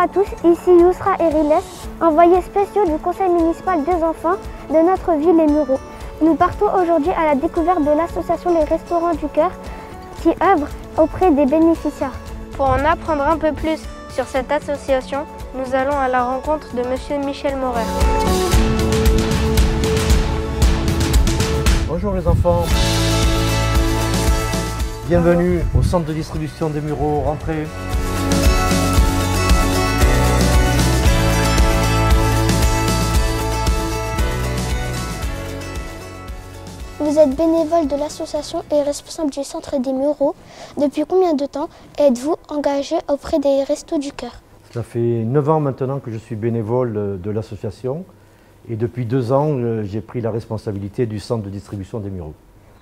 à tous, ici Yousra et Riles, envoyés spéciaux du conseil municipal des enfants de notre ville Les Mureaux. Nous partons aujourd'hui à la découverte de l'association Les Restaurants du Cœur qui œuvre auprès des bénéficiaires. Pour en apprendre un peu plus sur cette association, nous allons à la rencontre de Monsieur Michel Maurer. Bonjour les enfants, bienvenue au centre de distribution des Mureaux, rentrez. Vous êtes bénévole de l'association et responsable du centre des Mureaux. Depuis combien de temps êtes-vous engagé auprès des Restos du Cœur? Ça fait 9 ans maintenant que je suis bénévole de l'association et depuis 2 ans j'ai pris la responsabilité du centre de distribution des Mureaux.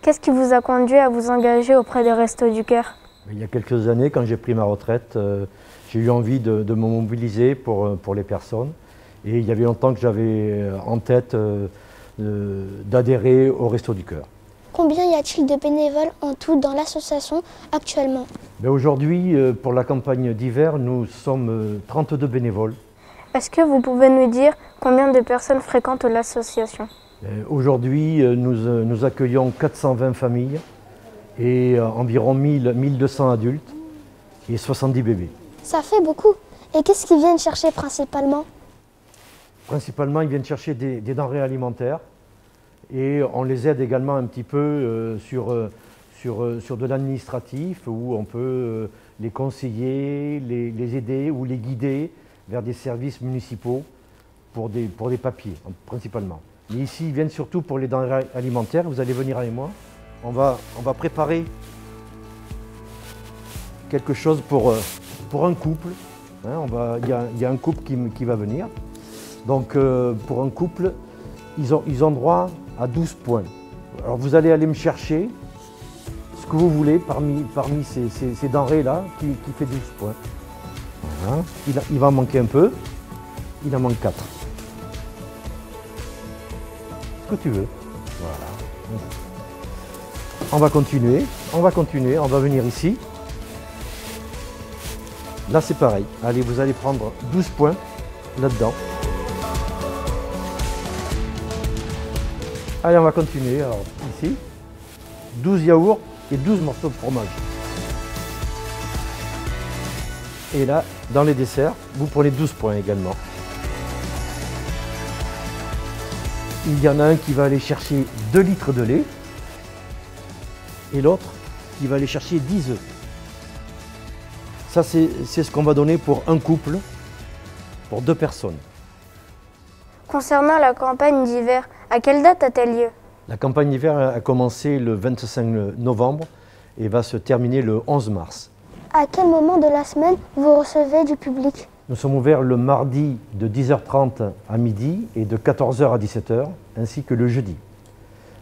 Qu'est-ce qui vous a conduit à vous engager auprès des Restos du Cœur? Il y a quelques années, quand j'ai pris ma retraite, j'ai eu envie de me mobiliser pour les personnes et il y avait longtemps que j'avais en tête d'adhérer au Resto du Cœur. Combien y a-t-il de bénévoles en tout dans l'association actuellement? Aujourd'hui, pour la campagne d'hiver, nous sommes 32 bénévoles. Est-ce que vous pouvez nous dire combien de personnes fréquentent l'association? Aujourd'hui, nous accueillons 420 familles et environ 1200 adultes et 70 bébés. Ça fait beaucoup. Et qu'est-ce qu'ils viennent chercher principalement? Principalement, ils viennent chercher des denrées alimentaires et on les aide également un petit peu sur de l'administratif où on peut les conseiller, les aider ou les guider vers des services municipaux pour des papiers principalement. Mais ici, ils viennent surtout pour les denrées alimentaires. Vous allez venir avec moi. On va préparer quelque chose pour un couple. Il y a un couple qui va venir. Donc pour un couple, ils ont droit à 12 points. Alors vous allez aller me chercher ce que vous voulez parmi ces denrées-là qui fait 12 points. Voilà. Il va en manquer un peu, il en manque 4. Ce que tu veux. Voilà. On va continuer, on va venir ici. Là c'est pareil. Allez, vous allez prendre 12 points là-dedans. Allez, on va continuer. Alors, ici, 12 yaourts et 12 morceaux de fromage. Et là, dans les desserts, vous prenez 12 points également. Il y en a un qui va aller chercher 2 litres de lait et l'autre qui va aller chercher 10 œufs. Ça, c'est ce qu'on va donner pour un couple, pour 2 personnes. Concernant la campagne d'hiver, à quelle date a-t-elle lieu? La campagne d'hiver a commencé le 25 novembre et va se terminer le 11 mars. À quel moment de la semaine vous recevez du public? Nous sommes ouverts le mardi de 10h30 à midi et de 14h à 17h, ainsi que le jeudi.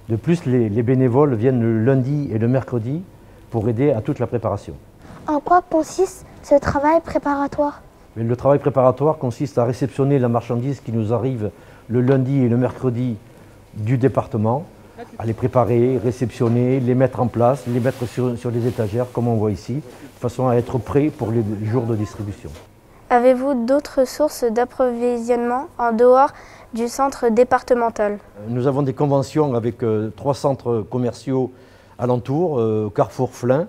De plus, les bénévoles viennent le lundi et le mercredi pour aider à toute la préparation. En quoi consiste ce travail préparatoire? Mais le travail préparatoire consiste à réceptionner la marchandise qui nous arrive le lundi et le mercredi du département, à les préparer, réceptionner, les mettre en place, les mettre sur les étagères comme on voit ici, de façon à être prêts pour les jours de distribution. Avez-vous d'autres sources d'approvisionnement en dehors du centre départemental? Nous avons des conventions avec 3 centres commerciaux alentours, Carrefour Flins,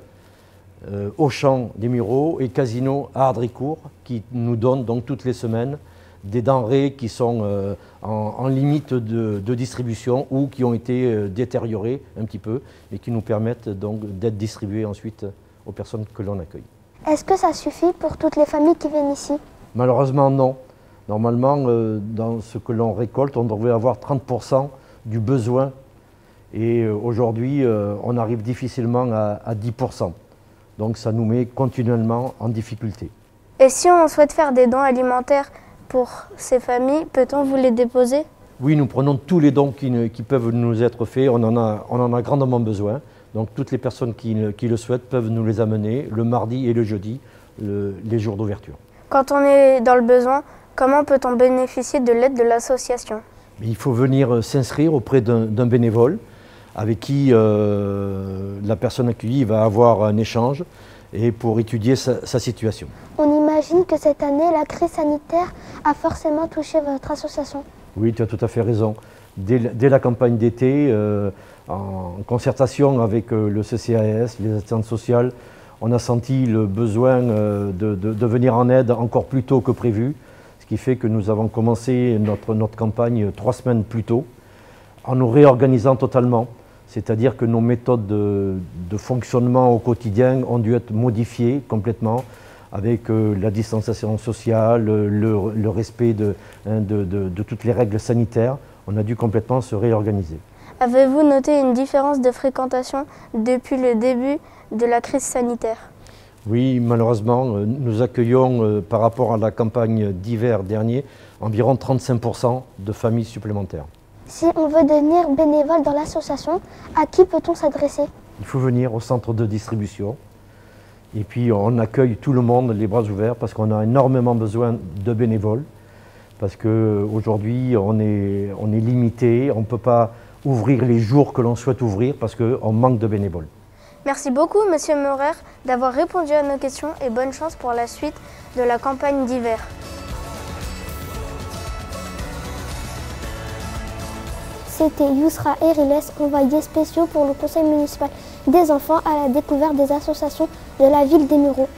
Auchan des Mureaux et Casino à Ardricourt, qui nous donnent donc toutes les semaines des denrées qui sont en limite de distribution ou qui ont été détériorées un petit peu et qui nous permettent donc d'être distribuées ensuite aux personnes que l'on accueille. Est-ce que ça suffit pour toutes les familles qui viennent ici? Malheureusement non. Normalement, dans ce que l'on récolte, on devrait avoir 30% du besoin et aujourd'hui, on arrive difficilement à 10%. Donc ça nous met continuellement en difficulté. Et si on souhaite faire des dons alimentaires pour ces familles, peut-on vous les déposer? Oui, nous prenons tous les dons qui peuvent nous être faits, on en a grandement besoin. Donc toutes les personnes qui le souhaitent peuvent nous les amener le mardi et le jeudi, les jours d'ouverture. Quand on est dans le besoin, comment peut-on bénéficier de l'aide de l'association? Il faut venir s'inscrire auprès d'un bénévole avec qui la personne accueillie va avoir un échange et pour étudier sa situation. On j'imagine que cette année, la crise sanitaire a forcément touché votre association. Oui, tu as tout à fait raison. Dès la campagne d'été, en concertation avec le CCAS, les assistantes sociales, on a senti le besoin de venir en aide encore plus tôt que prévu, ce qui fait que nous avons commencé notre campagne 3 semaines plus tôt, en nous réorganisant totalement. C'est-à-dire que nos méthodes de fonctionnement au quotidien ont dû être modifiées complètement, avec la distanciation sociale, le respect de toutes les règles sanitaires. On a dû complètement se réorganiser. Avez-vous noté une différence de fréquentation depuis le début de la crise sanitaire? Oui, malheureusement, nous accueillons par rapport à la campagne d'hiver dernier environ 35% de familles supplémentaires. Si on veut devenir bénévole dans l'association, à qui peut-on s'adresser? Il faut venir au centre de distribution et puis on accueille tout le monde les bras ouverts parce qu'on a énormément besoin de bénévoles. Parce qu'aujourd'hui, on est limité, on ne peut pas ouvrir les jours que l'on souhaite ouvrir parce qu'on manque de bénévoles. Merci beaucoup, Monsieur Meurer, d'avoir répondu à nos questions et bonne chance pour la suite de la campagne d'hiver. C'était Yousra Eriles, envoyé spécial pour le conseil municipal des enfants à la découverte des associations de la ville des Mureaux.